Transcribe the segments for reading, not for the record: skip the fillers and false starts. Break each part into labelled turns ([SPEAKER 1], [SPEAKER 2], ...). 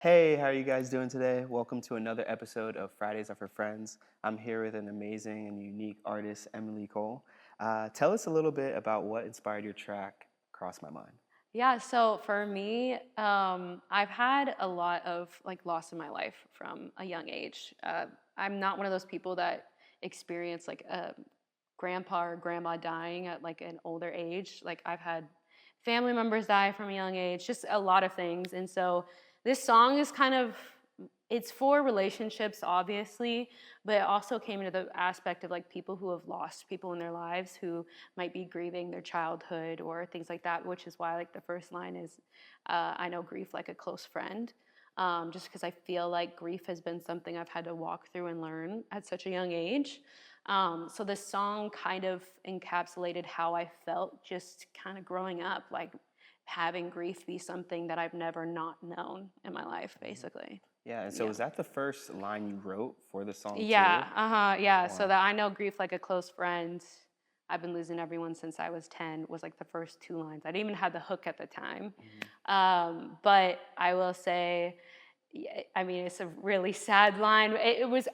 [SPEAKER 1] Hey, how are you guys doing today? Welcome to another episode of Fridays Are For Friends. I'm here with an amazing and unique artist, Emily Cole. Tell us a little bit about what inspired your track, Cross My Mind.
[SPEAKER 2] Yeah, so for me, I've had a lot of loss in my life from a young age. I'm not one of those people that experience like a grandpa or grandma dying at like an older age. Like I've had family members die from a young age, just a lot of things. And so this song is kind of it's for relationships, obviously, but it also came into the aspect of like people who have lost people in their lives who might be grieving their childhood or things like that, which is why like the first line is, I know grief like a close friend. Just because I feel like grief has been something I've had to walk through and learn at such a young age. So this song kind of encapsulated how I felt just kind of growing up, like having grief be something that I've never not known in my life,
[SPEAKER 1] Mhm.
[SPEAKER 2] basically.
[SPEAKER 1] Yeah, and so
[SPEAKER 2] Yeah.
[SPEAKER 1] was that the first line you wrote for the song
[SPEAKER 2] Yeah,
[SPEAKER 1] too?
[SPEAKER 2] uh-huh, yeah. So
[SPEAKER 1] Wow.
[SPEAKER 2] that I know grief like a close friend. I've been losing everyone since I was 10 was like the first two lines. I didn't even have the hook at the time.
[SPEAKER 1] Mhm.
[SPEAKER 2] But I will say, I mean, it's a really sad line.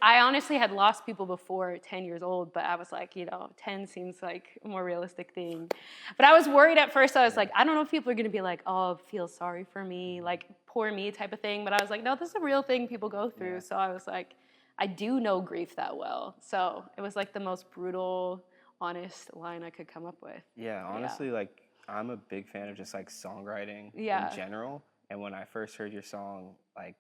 [SPEAKER 2] I honestly had lost people before 10 years old, but I was like, 10 seems like a more realistic thing. But I was worried at first. I was
[SPEAKER 1] Yeah.
[SPEAKER 2] like, I don't know if people are going to be like, oh, feel sorry for me,
[SPEAKER 1] Mhm.
[SPEAKER 2] like poor me type of thing. But I was like, no, this is a real thing people go through.
[SPEAKER 1] Yeah.
[SPEAKER 2] So I was like, I do know grief that well. So it was like the most brutal, honest line I could come up with.
[SPEAKER 1] Yeah,
[SPEAKER 2] Yeah.
[SPEAKER 1] honestly, like I'm a big fan of just like songwriting in
[SPEAKER 2] Yeah.
[SPEAKER 1] general. And when I first heard your song, like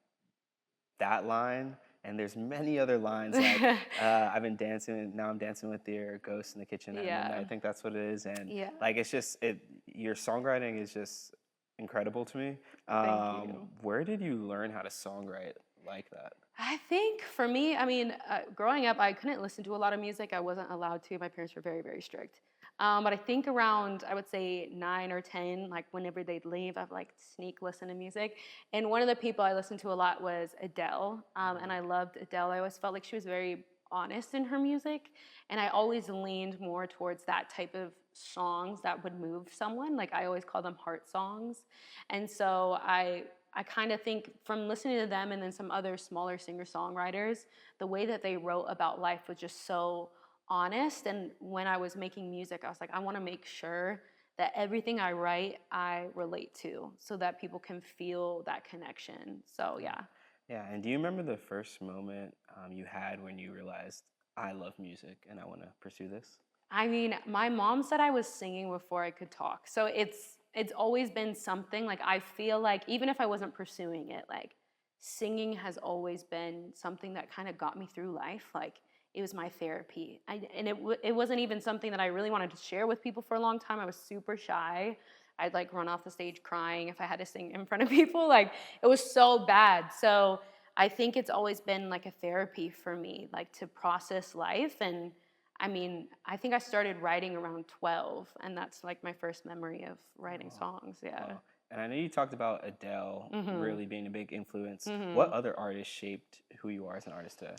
[SPEAKER 1] that line, and there's many other lines like I've been dancing now I'm dancing with your ghost in the kitchen at midnight.
[SPEAKER 2] Yeah.
[SPEAKER 1] I think that's what it is, and
[SPEAKER 2] Yeah.
[SPEAKER 1] like it's just it your songwriting is just incredible to me.
[SPEAKER 2] Thank you.
[SPEAKER 1] Where did you learn how to songwrite like that?
[SPEAKER 2] I think for me, I mean, growing up, I couldn't listen to a lot of music. I wasn't allowed to. My parents were very, very strict. But I think around, I would say 9 or 10, like whenever they'd leave, I'd like sneak listen to music. And one of the people I listened to a lot was Adele. And I loved Adele. I always felt like she was very honest in her music. And I always leaned more towards that type of songs that would move someone. Like I always call them heart songs. And so I kind of think from listening to them and then some other smaller singer-songwriters, the way that they wrote about life was just so honest. And when I was making music, I was like, I want to make sure that everything I write, I relate to so that people can feel that connection. So,
[SPEAKER 1] Yeah.
[SPEAKER 2] yeah.
[SPEAKER 1] Yeah, and do you remember the first moment you had when you realized I love music and I want to pursue this?
[SPEAKER 2] I mean, my mom said I was singing before I could talk. So it's always been something like I feel like even if I wasn't pursuing it, like singing has always been something that kind of got me through life. Like it was my therapy. It wasn't even something that I really wanted to share with people for a long time. I was super shy. I'd like run off the stage crying if I had to sing in front of people. Like it was so bad. So I think it's always been like a therapy for me, like to process life. And I mean, I think I started writing around 12, and that's like my first memory of writing
[SPEAKER 1] Oh,
[SPEAKER 2] songs. Yeah.
[SPEAKER 1] wow. And I know you talked about Adele
[SPEAKER 2] Mhm.
[SPEAKER 1] really being a big influence. What
[SPEAKER 2] Mhm.
[SPEAKER 1] other artists shaped who you are as an artist today?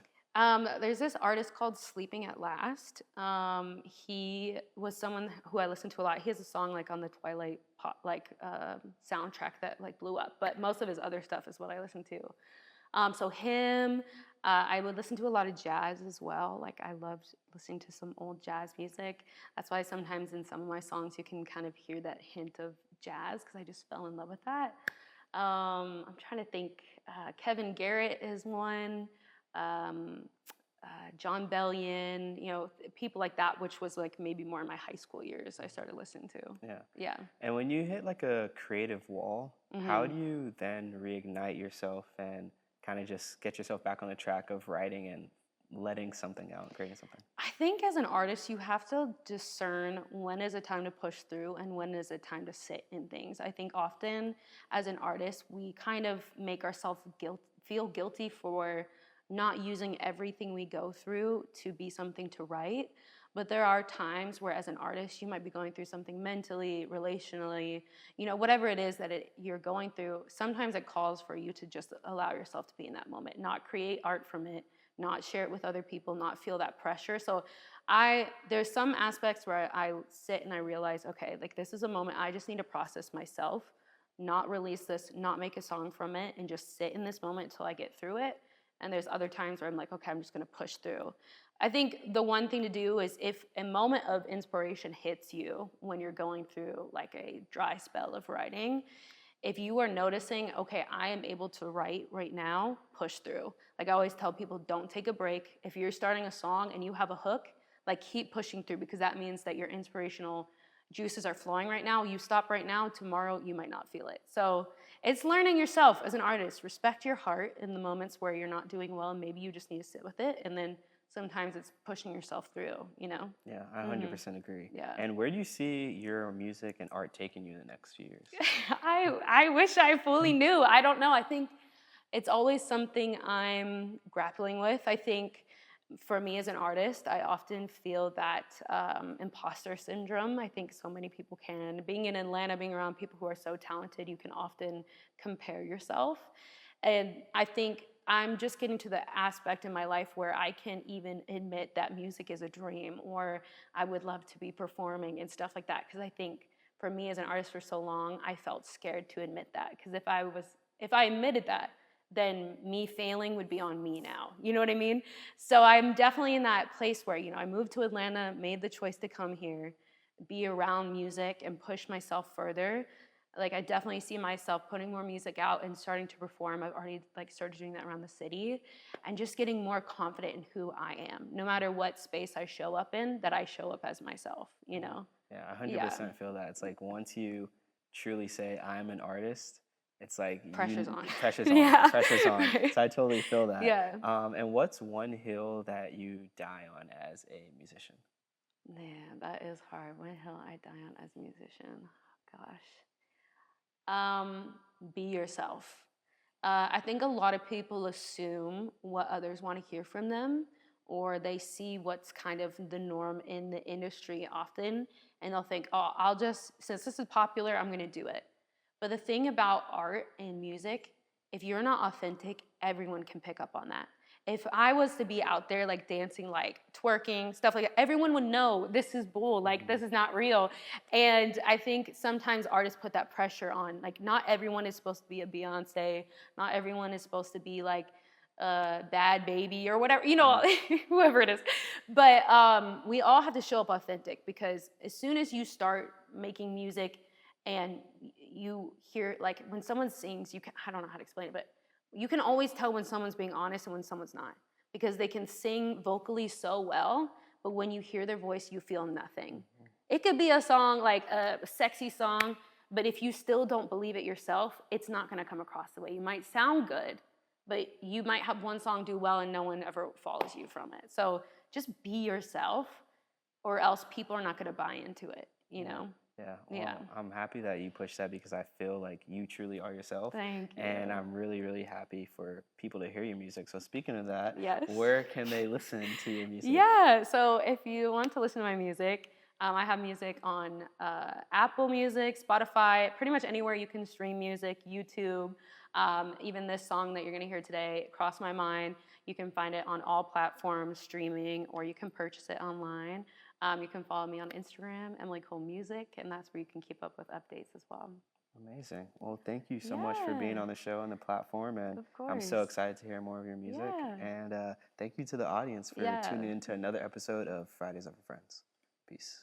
[SPEAKER 2] There's this artist called Sleeping at Last. He was someone who I listened to a lot. He has a song like on the Twilight pop, soundtrack that like blew up, but most of his other stuff is what I listen to. So him, I would listen to a lot of jazz as well. Like I loved listening to some old jazz music. That's why sometimes in some of my songs you can kind of hear that hint of jazz because I just fell in love with that. I'm trying to think. Kevin Garrett is one. Um, John Bellion, people like that, which was like maybe more in my high school years. I started listening to.
[SPEAKER 1] Yeah.
[SPEAKER 2] Yeah.
[SPEAKER 1] And when you hit like a creative wall, how
[SPEAKER 2] hmm
[SPEAKER 1] do you then reignite yourself and kind of just get yourself back on the track of writing and letting something out, creating something?
[SPEAKER 2] I think as an artist, you have to discern when is a time to push through and when is a time to sit in things. I think often as an artist, we kind of make ourselves feel guilty for not using everything we go through to be something to write. But there are times where, as an artist, you might be going through something mentally, relationally, whatever it is that you're going through. Sometimes it calls for you to just allow yourself to be in that moment, not create art from it, not share it with other people, not feel that pressure. So there's some aspects where I sit and I realize, okay, like this is a moment I just need to process myself. not release this, not make a song from it, and just sit in this moment until I get through it. And there's other times where I'm like, okay, I'm just gonna push through. I think the one thing to do is if a moment of inspiration hits you when you're going through like a dry spell of writing, if you are noticing, okay, I am able to write right now, push through. Like I always tell people, don't take a break. If you're starting a song and you have a hook, like keep pushing through, because that means that your inspirational juices are flowing right now. You stop right now, tomorrow you might not feel it. So it's learning yourself as an artist. Respect your heart in the moments where you're not doing well, and maybe you just need to sit with it. And then sometimes it's pushing yourself through, you know?
[SPEAKER 1] Yeah, I 100% agree.
[SPEAKER 2] Yeah.
[SPEAKER 1] And where do you see your music and art taking you in the next few years?
[SPEAKER 2] I wish I fully knew. I don't know. I think it's always something I'm grappling with. I think for me as an artist, I often feel that imposter syndrome. I think so many people can. Being in Atlanta, being around people who are so talented, you can often compare yourself. And I think I'm just getting to the aspect in my life where I can even admit that music is a dream, or I would love to be performing and stuff like that. Because I think for me as an artist for so long, I felt scared to admit that. Because if I admitted that, then me failing would be on me now. You know what I mean? So I'm definitely in that place where, I moved to Atlanta, made the choice to come here, be around music and push myself further. Like I definitely see myself putting more music out and starting to perform. I've already started doing that around the city, and just getting more confident in who I am. No matter what space I show up in, that I show up as myself,
[SPEAKER 1] Yeah, I
[SPEAKER 2] Yeah.
[SPEAKER 1] 100% feel that. It's like once you truly say I'm an artist, it's like
[SPEAKER 2] Pressure's on.
[SPEAKER 1] pressure's on,
[SPEAKER 2] Yeah.
[SPEAKER 1] pressure's on. So I totally feel that.
[SPEAKER 2] Yeah.
[SPEAKER 1] And what's one hill that you die on as a musician?
[SPEAKER 2] Man, that is hard. What hill I die on as a musician? Gosh. Be yourself. I think a lot of people assume what others want to hear from them, or they see what's kind of the norm in the industry often, and they'll think, oh, since this is popular, I'm going to do it. But the thing about art and music, if you're not authentic, everyone can pick up on that. If I was to be out there dancing, twerking, stuff like that, everyone would know this is bull, this is not real. And I think sometimes artists put that pressure on. Not everyone is supposed to be a Beyonce, not everyone is supposed to be Bad Baby or whatever, whoever it is. But we all have to show up authentic, because as soon as you start making music and you hear, when someone sings, I don't know how to explain it, but you can always tell when someone's being honest and when someone's not, because they can sing vocally so well, but when you hear their voice, you feel nothing. It could be a song, a sexy song, but if you still don't believe it yourself, it's not going to come across the way. You might sound good, but you might have one song do well and no one ever follows you from it. So just be yourself, or else people are not going to buy into it,
[SPEAKER 1] Yeah, well,
[SPEAKER 2] Yeah.
[SPEAKER 1] I'm happy that you pushed that, because I feel like you truly are yourself.
[SPEAKER 2] Thank you.
[SPEAKER 1] And I'm really, really happy for people to hear your music. So speaking of that,
[SPEAKER 2] Yes.
[SPEAKER 1] where can they listen to your music?
[SPEAKER 2] Yeah, so if you want to listen to my music, I have music on Apple Music, Spotify, pretty much anywhere you can stream music, YouTube. Even this song that you're going to hear today, Cross My Mind, you can find it on all platforms streaming, or you can purchase it online. You can follow me on Instagram, Emily Cole Music, and that's where you can keep up with updates as well.
[SPEAKER 1] Amazing. Well, thank you so much for being on the show and the platform. And I'm so excited to hear more of your music. And thank you to the audience for tuning in to another episode of Fridays Are For Friends. Peace.